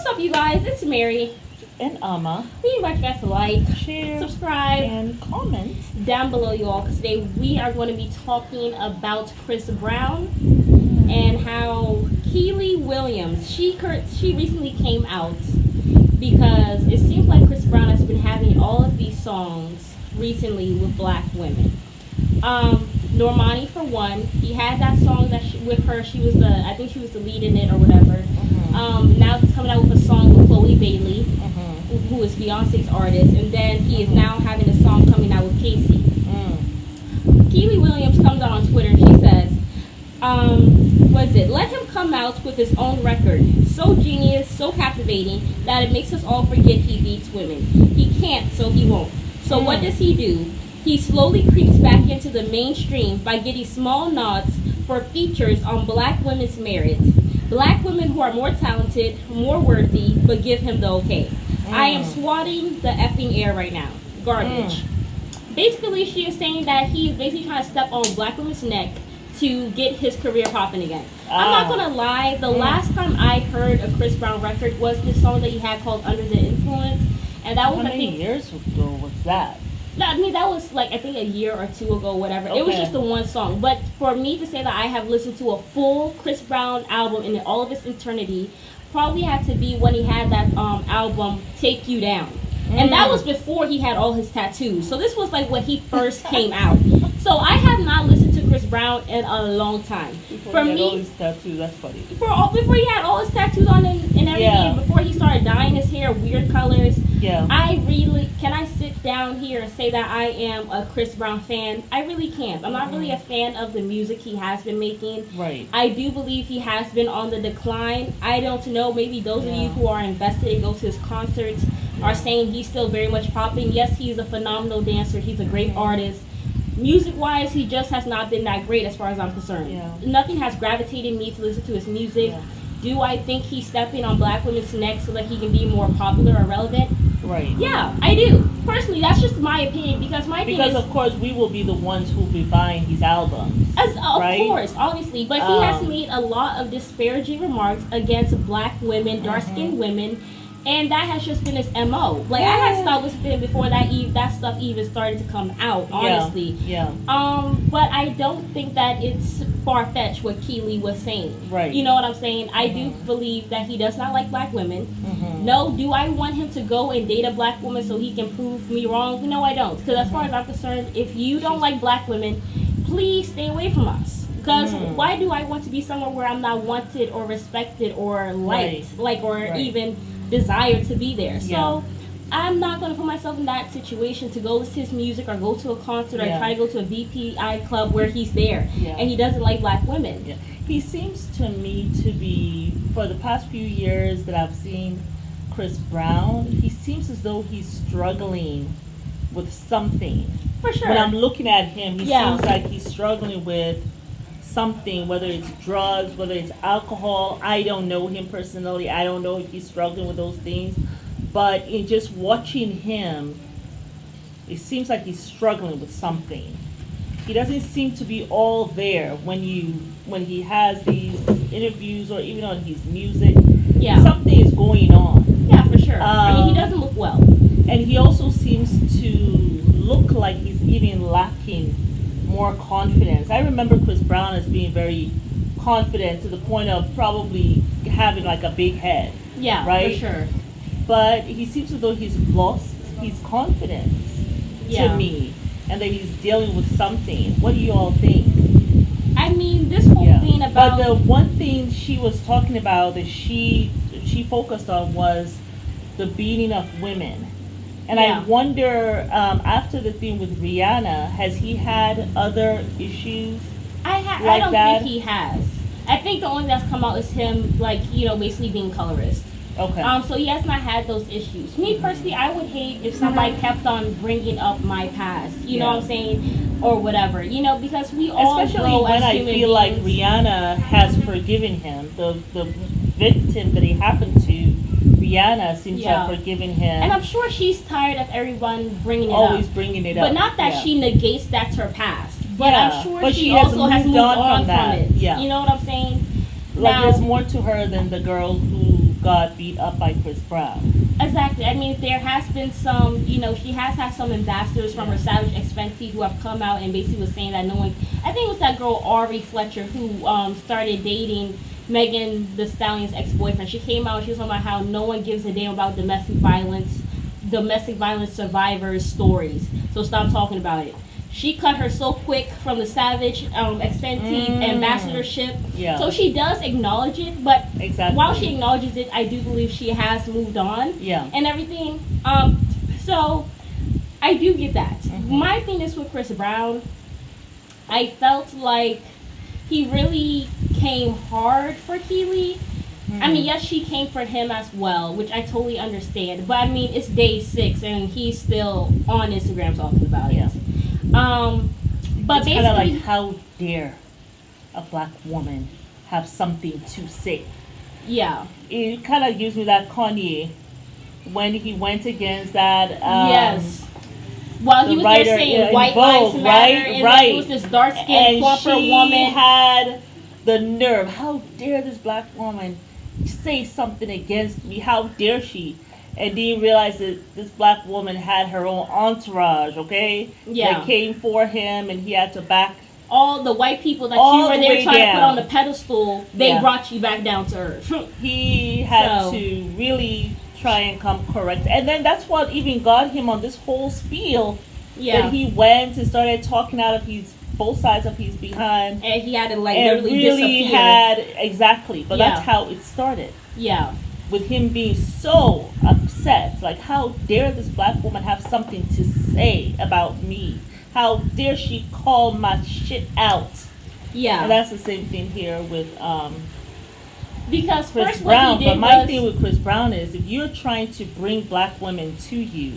What's up, you guys? It's Mary. And Amma. We invite you guys to like, Share, subscribe, and comment down below, you all. Because today we are going to be talking about Chris Brown and how Keely Williams, she recently came out because it seems like Chris Brown has been having all of these songs recently with black women. Normani, for one, he had that song with her. She was I think she was the lead in it or whatever. Now he's coming out with a song with Chloe Bailey, who is Beyonce's artist, and then he is now having a song coming out with Casey. Keely Williams comes out on Twitter and she says, let him come out with his own record. So genius, so captivating, that it makes us all forget he beats women. He can't, so he won't. So what does he do? He slowly creeps back into the mainstream by getting small nods for features on black women's merits. Black women who are more talented, more worthy, but give him the okay. I am swatting the effing air right now. Garbage. Basically, she is saying that he is basically trying to step on black women's neck to get his career popping again. I'm not gonna lie, the last time I heard a Chris Brown record was this song that he had called Under the Influence. And that was, How many years ago was that? I mean, that was like, I think a year or two ago, whatever. Okay. It was just the one song. But for me to say that I have listened to a full Chris Brown album in all of its eternity probably had to be when he had that album, Take You Down. And that was before he had all his tattoos. So this was like when he first came out. So I have not listened to Chris Brown in a long time. Before he had all his tattoos, that's funny. Before he had all his tattoos on and everything, before he started dyeing his hair weird colors, can I sit down here and say that I am a Chris Brown fan? I really can't. I'm not really a fan of the music he has been making. Right. I do believe he has been on the decline. I don't know, maybe those of you who are invested and go to his concerts are saying he's still very much popping. Yes, he's a phenomenal dancer. He's a great artist. Music-wise, he just has not been that great as far as I'm concerned. Yeah. Nothing has gravitated me to listen to his music. Yeah. Do I think he's stepping on black women's necks so that he can be more popular or relevant? Right. Yeah, I do. Personally, that's just my opinion because of course we will be the ones who will be buying his albums. Of course, obviously. But he has made a lot of disparaging remarks against black women, dark-skinned women. And that has just been his MO. Like, I had stopped listening to him before that stuff even started to come out, honestly. Yeah. But I don't think that it's far-fetched what Keely was saying. Right. You know what I'm saying? I do believe that he does not like black women. No, do I want him to go and date a black woman so he can prove me wrong? No, I don't. Because as far as I'm concerned, if you don't like black women, please stay away from us. Because why do I want to be somewhere where I'm not wanted or respected or liked, even desire to be there? So I'm not going to put myself in that situation to go listen to his music or go to a concert or try to go to a VPI club where he's there and he doesn't like black women. He seems to me to be, for the past few years that I've seen Chris Brown, he seems as though he's struggling with something. For sure. When I'm looking at him, he seems like he's struggling with something, whether it's drugs, whether it's alcohol. I don't know him personally. I don't know if he's struggling with those things. But in just watching him, it seems like he's struggling with something. He doesn't seem to be all there when he has these interviews or even on his music. Yeah. Something is going on. Yeah, for sure. I mean, he doesn't look well. And he also seems to look like he's even lacking more confidence. I remember Chris Brown as being very confident to the point of probably having like a big head. Yeah, right? For sure. But he seems as though he's lost his confidence to me, and that he's dealing with something. What do you all think? I mean, this whole thing about... But the one thing she was talking about that she focused on was the beating of women. And I wonder, after the thing with Rihanna, has he had other issues I don't think he has. I think the only thing that's come out is him, basically being colorist. Okay. So he has not had those issues. Me personally, I would hate if somebody kept on bringing up my past. You know what I'm saying? Or whatever. Because we all especially grow when as I human feel beings. like Rihanna has forgiven him. The victim that he happened to, Rihanna seems to have forgiven him. And I'm sure she's tired of everyone bringing it Always up. bringing it up. But not that she negates that's her past. But I'm sure she also has moved on from it. Yeah. You know what I'm saying? Like, there's more to her than the girl who got beat up by Chris Brown. Exactly. I mean, there has been some, she has had some ambassadors from her Savage X Fenty who have come out and basically was saying that no one, I think it was that girl Ari Fletcher who started dating Megan Thee Stallion's ex-boyfriend. She came out and she was talking about how no one gives a damn about domestic violence survivors' stories. So stop talking about it. She cut her so quick from the Savage X Fenty ambassadorship. Yeah. So she does acknowledge it, but Exactly. while she acknowledges it, I do believe she has moved on. Yeah. And everything. So I do get that. Mm-hmm. My thing is with Chris Brown, I felt like he really came hard for Keely. I mean, yes, she came for him as well, which I totally understand. But I mean, it's day 6 and he's still on Instagram talking about it. But it's basically, kind of like, how dare a black woman have something to say? yeah, It kind of gives me that Kanye when he went against that. yes. Well, he was writer, there saying in white Vogue, lives matter, and then it was this dark skinned, plumper she woman. Had the nerve. How dare this black woman say something against me? How dare she? And then you realize that this black woman had her own entourage, okay? Yeah. That came for him, and he had to back. All the white people that All you were the there way trying to put down. on the pedestal, they Yeah. brought you back down to earth. He had So- to really try and come correct. And then that's what even got him on this whole spiel. Yeah. That he went and started talking out of both sides of his behind. And he had to like And literally really disappear. exactly. But Yeah. that's how it started. Yeah. With him being so upset. Like, how dare this black woman have something to say about me? How dare she call my shit out? Yeah. And that's the same thing here with Because Chris first Brown. what he did But my was, thing with Chris Brown is, if you're trying to bring black women to you,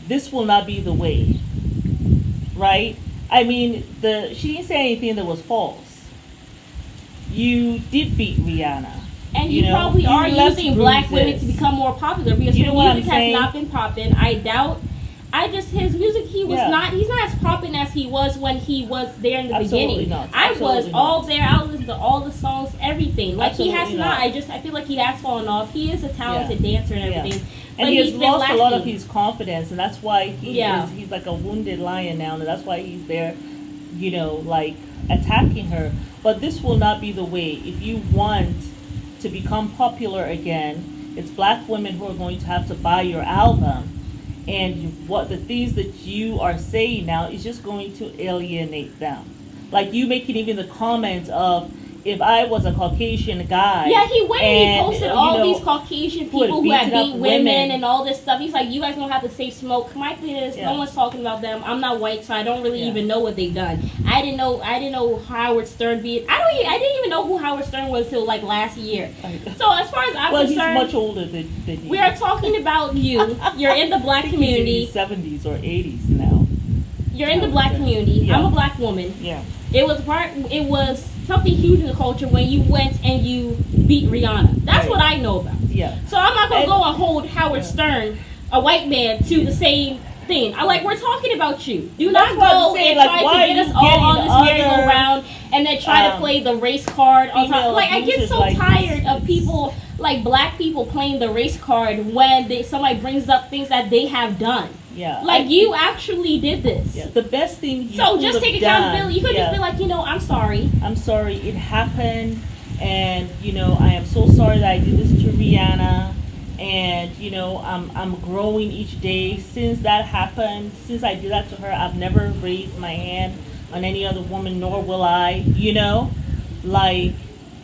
this will not be the way. Right? I mean, she didn't say anything that was false. You did beat Rihanna. and you know, probably you are left using black women to bruises. become more popular because You his know what music I'm has saying? not been popping. I doubt. His music, he's not as popping as he was when he was there in the Absolutely beginning. not. I was Absolutely all not. there. I listened to all the songs, everything. Like he has Absolutely not. not. I feel like he has fallen off. He is a talented dancer and everything. And But he has he's been lost a lot of lacking. his confidence, and that's why Yeah. he's like a wounded lion now, and that's why he's there, like attacking her. But this will not be the way. If you want to become popular again, it's black women who are going to have to buy your album. And what the things that you are saying now is just going to alienate them. Like you making even the comment of, if I was a Caucasian guy. Yeah, he went and he posted all you know, these Caucasian who had people who had beaten up beat women women. and all this stuff. He's like, you guys don't have the safe smoke. My thing is, Yeah. no one's talking about them. I'm not white, so I don't really Yeah. even know what they've done. I didn't know Howard Stern beat. I didn't even know who Howard Stern was till like last year. So as far as I'm Well, concerned, he's much older than you. we are talking about you. You're in the black community. He's in his 70s or 80s now. You're in the black community. Yeah. I'm a black woman. Yeah. It was something huge in the culture when you went and you beat Rihanna. That's Right. what I know about. Yeah. So I'm not gonna And- go and hold Howard Stern, a white man, to the same thing. We're talking about you. Do That's not what I'm go saying, and like, try why to get are us you all getting on this other, merry-go-round and then try to play the race card on top. female Like I get abusers so like tired this. of people, like black people, playing the race card when somebody brings up things that they have done. Yeah. Like you actually did this. Yeah. The best thing you So could just have take done- accountability. You could just be like, I'm sorry. I'm sorry, it happened, and I am so sorry that I did this to Rihanna, and I'm growing each day since that happened. Since I did that to her, I've never raised my hand on any other woman, nor will I. Like,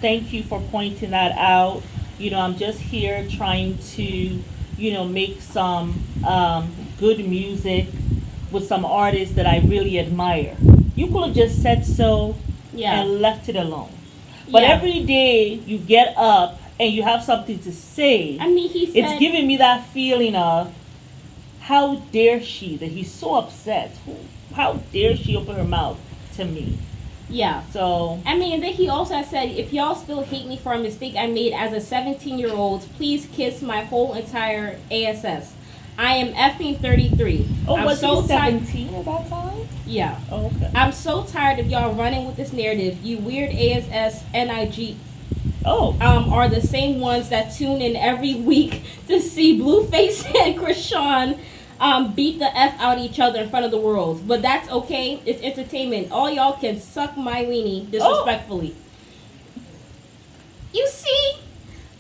thank you for pointing that out. I'm just here trying to make some good music with some artists that I really admire. You could have just said so and left it alone. But Yeah. every day you get up and you have something to say, I mean, he said, it's giving me that feeling of, how dare she, that he's so upset. How dare she open her mouth to me? yeah. So, I mean, and then he also said, if y'all still hate me for a mistake I made as a 17-year-old, please kiss my whole entire ASS. I am effing 33. I'm was so he tired. 17 at that time? Yeah. Oh, okay. I'm so tired of y'all running with this narrative. You weird ASS NIG Oh. Are the same ones that tune in every week to see Blueface and Krishan beat the F out each other in front of the world. But that's okay. It's entertainment. All y'all can suck my weenie disrespectfully. You see?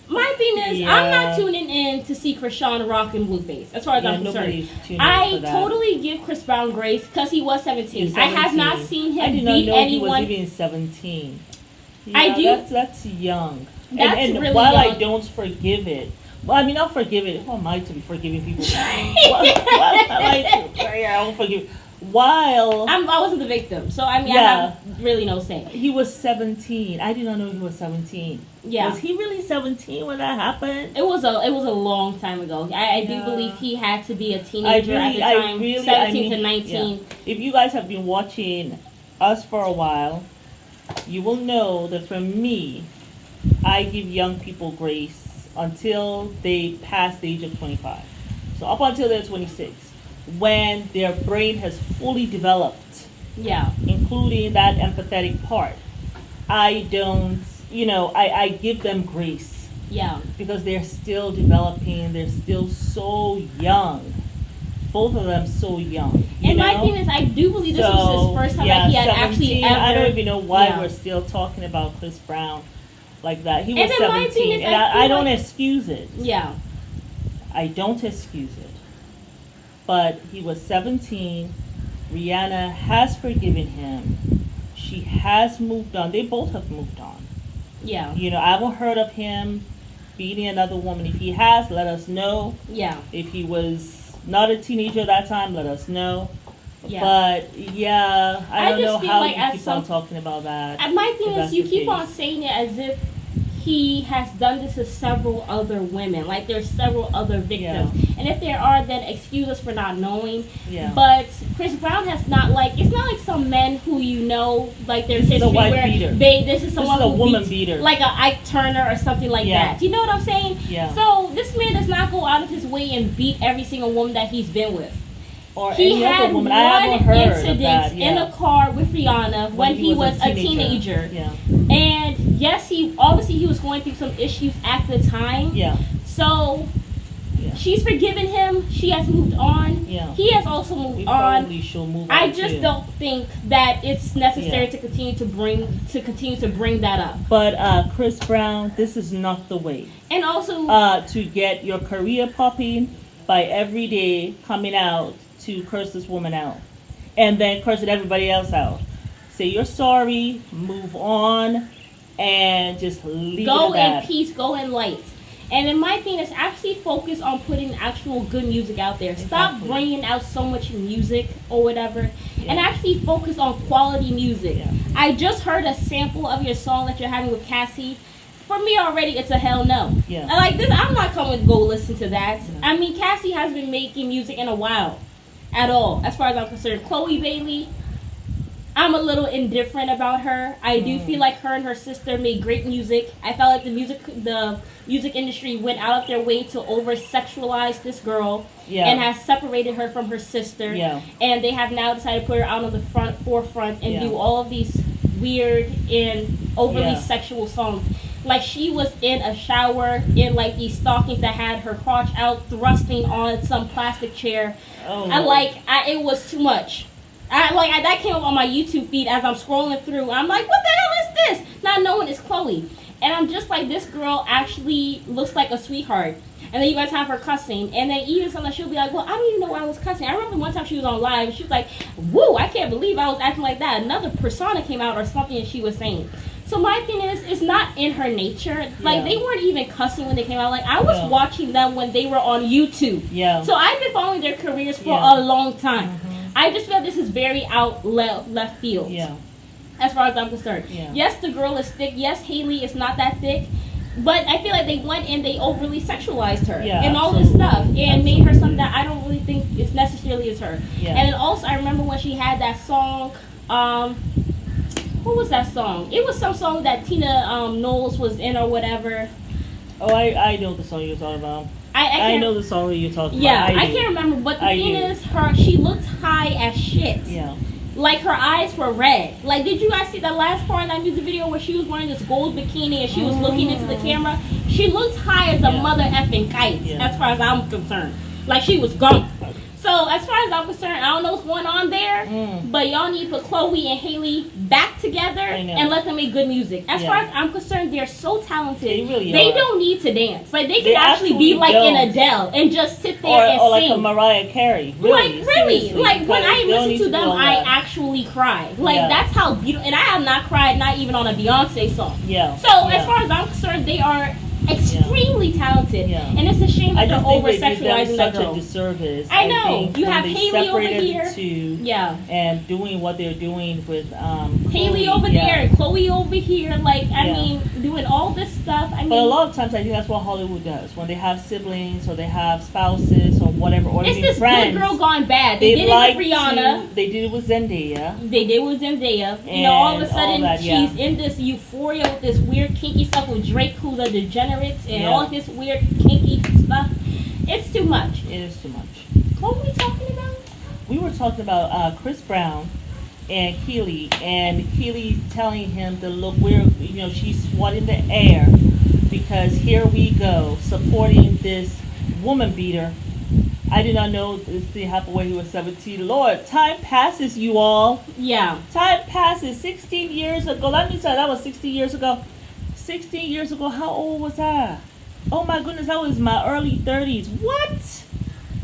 My thing is, I'm not tuning in to see Krishan rock and Blueface, as far as I'm concerned. I totally give Chris Brown grace because he was 17. I have not seen him beat anyone. He was even 17. Yeah, I do. That's young. That's and really while young. I don't forgive it, well, I mean, I'll forgive it. Who am I to be forgiving people? I don't forgive. While I wasn't the victim, so I mean, I have really no say. He was 17. I did not know he was 17. Yeah. Was he really 17 when that happened? It was a long time ago. I do believe he had to be a teenager at the time, 17 to 19. Yeah. If you guys have been watching us for a while, you will know that for me, I give young people grace until they pass the age of 25. So up until they're 26, when their brain has fully developed, including that empathetic part, I don't, I give them grace. Yeah. Because they're still developing, they're still so young. Both of them so young. And my thing is, I do believe this was his first time that he had 17, actually ever. I don't even know why we're still talking about Chris Brown like that. He was 17, and I don't excuse it. Yeah. I don't excuse it. But he was 17. Rihanna has forgiven him. She has moved on. They both have moved on. Yeah. I haven't heard of him beating another woman. If he has, let us know. Yeah. If he was not a teenager at that time, let us know. Yeah. But I don't know how like you keep on talking about that. My thing is, you keep on saying it as if he has done this to several other women. Like there's several other victims. Yeah. And if there are, then excuse us for not knowing. Yeah. But Chris Brown has not it's not like some men who like there's history where this is someone a who woman beater. Like a Ike Turner or something like that. You know what I'm saying? Yeah. So this man does not go out of his way and beat every single woman that he's been with. Or he had woman. one incident in a car with Rihanna when he was a teenager. Yeah. And yes, he was going through some issues at the time. Yeah. So she's forgiven him. She has moved on. Yeah. He has also moved on. She'll move on. I just don't think that it's necessary to continue to bring that up. But Chris Brown, this is not the way. And also to get your career popping by every day coming out to curse this woman out and then cursing everybody else out. Say you're sorry, move on, and just leave it at that. Go in peace, go in light. And in my opinion, it's actually focus on putting actual good music out there. Stop bringing out so much music or whatever, and actually focus on quality music. Yeah. I just heard a sample of your song that you're having with Cassie. For me already, it's a hell no. Yeah. Like this, I'm not coming to go listen to that. Yeah. I mean, Cassie has been making music in a while, at all, as far as I'm concerned. Chloe Bailey, I'm a little indifferent about her. I do feel like her and her sister made great music. I felt like the music industry went out of their way to over-sexualize this girl and has separated her from her sister. Yeah. And they have now decided to put her out on the forefront and do all of these weird and overly sexual songs. Like she was in a shower in like these stockings that had her crotch out, thrusting on some plastic chair. Oh. It was too much. That came up on my YouTube feed as I'm scrolling through. I'm like, what the hell is this? Not knowing it's Chloe. And I'm just like, this girl actually looks like a sweetheart. And then you guys have her cussing. And then even sometimes she'll be like, well, I don't even know why I was cussing. I remember one time she was on live and she was like, woo, I can't believe I was acting like that. Another persona came out or something and she was saying. So my thing is, it's not in her nature. Like, they weren't even cussing when they came out. Like, I was watching them when they were on YouTube. Yeah. So I've been following their careers for a long time. Mm-hmm. I just feel this is very out left field. Yeah. As far as I'm concerned. Yeah. Yes, the girl is thick. Yes, Haley is not that thick. But I feel like they went and they overly sexualized her and all this stuff and made her something that I don't really think is necessarily is her. Yeah. And then also I remember when she had that song, what was that song? It was some song that Tina Knowles was in or whatever. Oh, I know the song you're talking about. I know the song that you're talking about. Yeah, I can't remember. But the thing is, she looked high as shit. Yeah. Like her eyes were red. Like, did you guys see the last part of that music video where she was wearing this gold bikini and she was looking into the camera? She looks high as a mother effing kite, as far as I'm concerned. Like, she was gone. So as far as I'm concerned, I don't know what's going on there, but y'all need to put Chloe and Haley back together and let them make good music. As far as I'm concerned, they're so talented. They really They are. don't need to dance. Like, they can actually be like an Adele and just sit there and or sing. like a Mariah Carey. Really, Like, really. seriously, Like, when I listen to them, I that. actually cry. Like, that's how beautiful. And I have not cried, not even on a Beyonce song. Yeah. So as far as I'm concerned, they are extremely talented, and it's a shame that they're over sexualizing that girl. Such a disservice. I know. think You have when they Haley over separated here. the two, Yeah. and doing what they're doing with Haley Chloe, over there and Chloe over here. Like, I mean, doing all this stuff. I mean, but a lot of times I think that's what Hollywood does when they have siblings or they have spouses or whatever, or it's even this friends. good girl gone bad. They did it with Rihanna. They did it with Zendaya. They did it with Zendaya. You know, all of a sudden that, she's in this euphoria with this weird kinky stuff with Drake, who's a degenerate, and all this weird kinky stuff. It's too much. It is too much. What were we talking about? We were talking about Chris Brown and Keely telling him to look where, she's swatting the air because here we go supporting this woman beater. I did not know this thing happened when he was 17. Lord, time passes, you all. Yeah. Time passes. 16 years ago. Let me say that was 16 years ago. 16 years ago, how old was I? Oh my goodness, I was in my early 30s. What?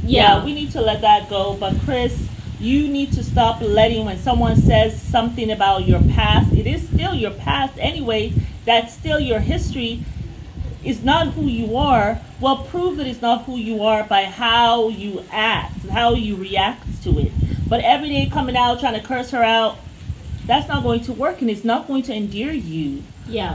Yeah, we need to let that go. But Chris, you need to stop letting when someone says something about your past, it is still your past anyway. That's still your history. It's not who you are. Well, prove that it's not who you are by how you act, how you react to it. But every day coming out trying to curse her out, that's not going to work, and it's not going to endear you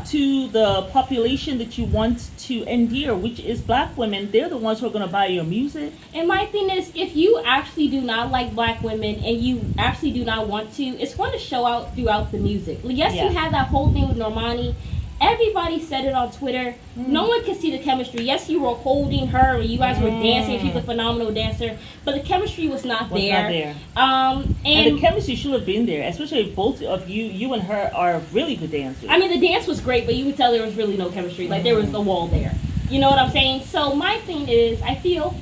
to the population that you want to endear, which is black women. They're the ones who are going to buy your music. And my thing is, if you actually do not like black women and you actually do not want to, it's going to show out throughout the music. Yes, you had that whole thing with Normani. Everybody said it on Twitter. No one could see the chemistry. Yes, you were holding her, and you guys were dancing. She's a phenomenal dancer, but the chemistry was not there. And the chemistry should have been there, especially if both of you and her are really good dancers. I mean, the dance was great, but you could tell there was really no chemistry. Like, there was a wall there. You know what I'm saying? So my thing is, I feel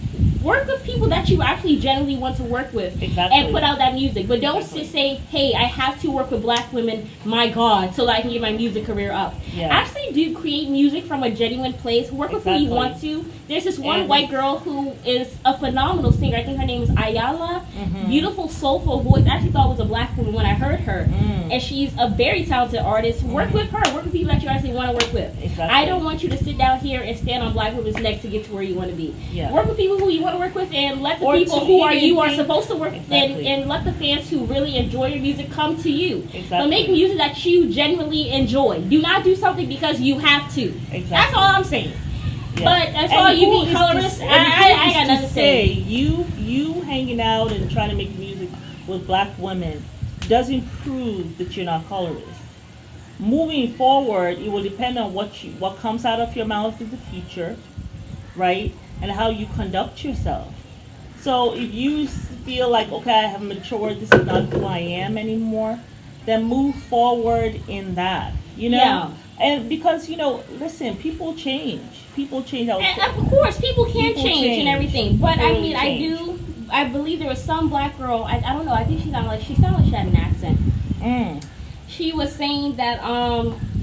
work with people that you actually genuinely want to work with and put out that music. But don't say, hey, I have to work with black women, my God, so that I can get my music career up. Actually do create music from a genuine place. Work with who you want to. There's this one white girl who is a phenomenal singer. I think her name is Ayala. Beautiful, soulful voice. I actually thought it was a black woman when I heard her. And she's a very talented artist. Work with her. Work with people that you actually want to work with. I don't want you to sit down here and stand on black women's necks to get to where you want to be. Work with people who you want to work with, and let the people who are supposed to work and let the fans who really enjoy your music come to you. But make music that you genuinely enjoy. Do not do something because you have to. That's all I'm saying. But as far as you being colorist, I got nothing to say. You hanging out and trying to make music with black women doesn't prove that you're not colorist. Moving forward, it will depend on what comes out of your mouth in the future, right? And how you conduct yourself. So if you feel like, okay, I have matured, this is not who I am anymore, then move forward in that, And because, listen, people change. People change. And of course, people can change and everything. But I mean, I believe there was some black girl, I don't know, I think she sounded like she had an accent. She was saying that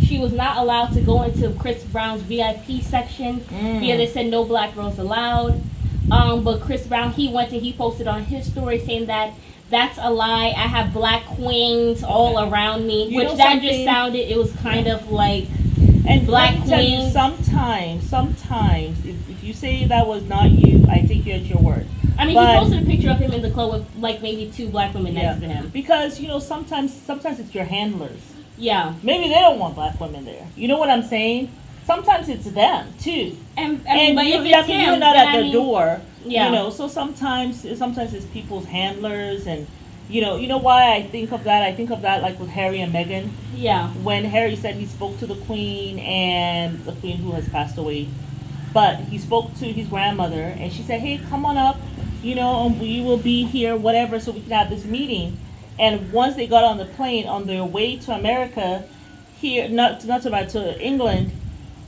she was not allowed to go into Chris Brown's VIP section because they said no black girls allowed. But Chris Brown, he posted on his story saying that that's a lie. I have black queens all around me, which that just sounded, it was kind of like black queens. Sometimes, if you say that was not you, I take you at your word. I mean, he posted a picture of him in the club with like maybe two black women next to him. Because, sometimes it's your handlers. Yeah. Maybe they don't want black women there. You know what I'm saying? Sometimes it's them too. And but if it's him, you're not at the door. Yeah. So sometimes it's people's handlers, and you know why I think of that? I think of that like with Harry and Meghan. Yeah. When Harry said he spoke to the Queen, and the Queen who has passed away, but he spoke to his grandmother, and she said, "Hey, come on up, and we will be here, whatever, so we can have this meeting." And once they got on the plane on their way to America, here not to America, to England,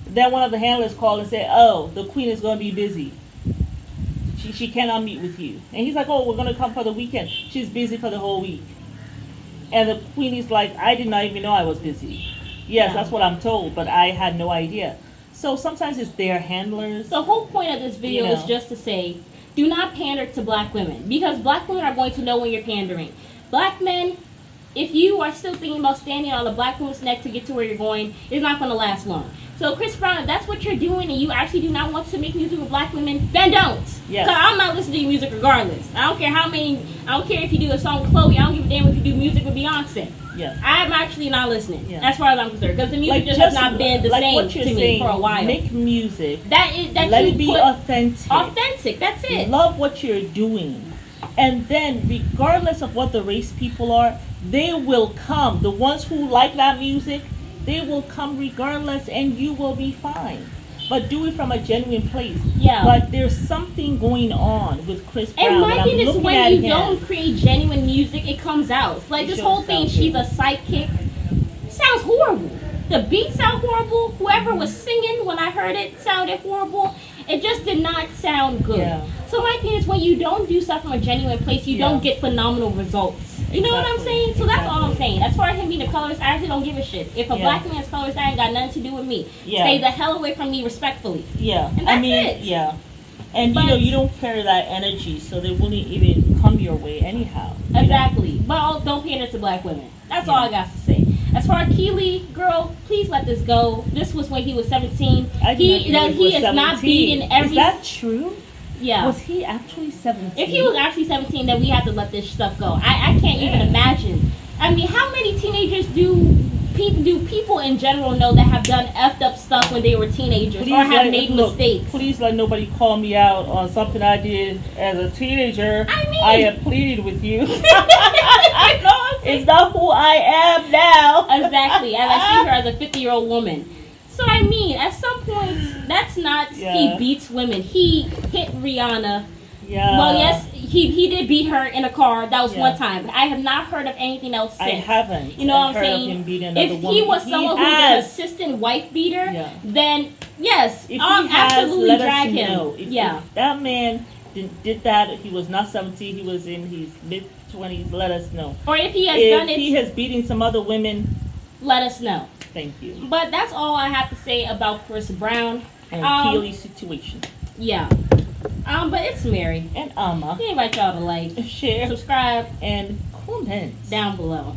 then one of the handlers called and said, "Oh, the Queen is going to be busy. She cannot meet with you." And he's like, "Oh, we're going to come for the weekend. She's busy for the whole week." And the Queen is like, "I did not even know I was busy." Yes, Yeah. that's what I'm told, but I had no idea. So sometimes it's their handlers. The whole point of this video You is know. just to say, do not pander to black women, because black women are going to know when you're pandering. Black men, if you are still thinking about standing on a black woman's neck to get to where you're going, it's not going to last long. So Chris Brown, if that's what you're doing and you actually do not want to make music with black women, then don't. Yes. Because I'm not listening to your music regardless. I don't care I don't care if you do a song with Chloe. I don't give a damn if you do music with Beyonce. Yeah. I'm actually not listening, Yeah. as far as I'm concerned, because the music just has not been the same what you're to me saying, for a while. Make music. That Let you it be put authentic. authentic. That's it. Love what you're doing. And then, regardless of what the race people are, they will come. The ones who like that music, they will come regardless, and you will be fine. But do it from a genuine place. Yeah. But there's something going on with Chris Brown. And my I'm thing is, looking when at you him. don't create genuine music, it comes out. Like It this don't whole thing, sound she's good. a sidekick. Sounds horrible. The beat sound horrible. Whoever was singing when I heard it sounded horrible. It just did not sound good. Yeah. So my thing is, when you don't do stuff from a genuine place, you Yeah. don't get phenomenal results. You know what I'm Exactly. saying? So that's all I'm Exactly. saying. As far as him being a colorist, I actually don't give a shit. If a Yeah. black man's colorist, that ain't got nothing to do with me. Yeah. Stay the hell away from me respectfully. Yeah. And that's it. Yeah. And But- you don't carry that energy, so they wouldn't even come your way anyhow. you know? Exactly. But don't pander to black women. That's all I got to say. As far as Keely, girl, please let this go. This was when he was 17. I did not know He was is not 17. beating every. Is that true? Yeah. Was he actually 17? If he was actually 17, then we have to let this stuff go. I can't even imagine. I mean, how many teenagers do people in general know that have done effed up stuff when they were teenagers or have made mistakes? Please let nobody call me out on something I did as a teenager. I mean- I have pleaded with you. You know what I'm saying? It's not who I am now. Exactly, as I see her as a 50-year-old woman. So I mean, at some point, that's not Yeah. he beats women. He hit Rihanna. Yeah. Well, yes, he did beat her in a car. That was Yeah. one time. I have not heard of anything else since. I haven't. You know what I've I'm heard of saying? him beating another If he woman. was someone who's an has. assistant wife beater, Yeah. then yes, If I'll he has, absolutely let drag us him. know. Yeah. If that man did that, he was not 17. He was in his mid-20s. Let us know. Or if he has If done it, he has beaten some other women, let us know. thank you. But that's all I have to say about Chris Brown. And Keely's situation. Yeah. But it's Mary. And Amma. We invite y'all to like, Share subscribe and comment down below.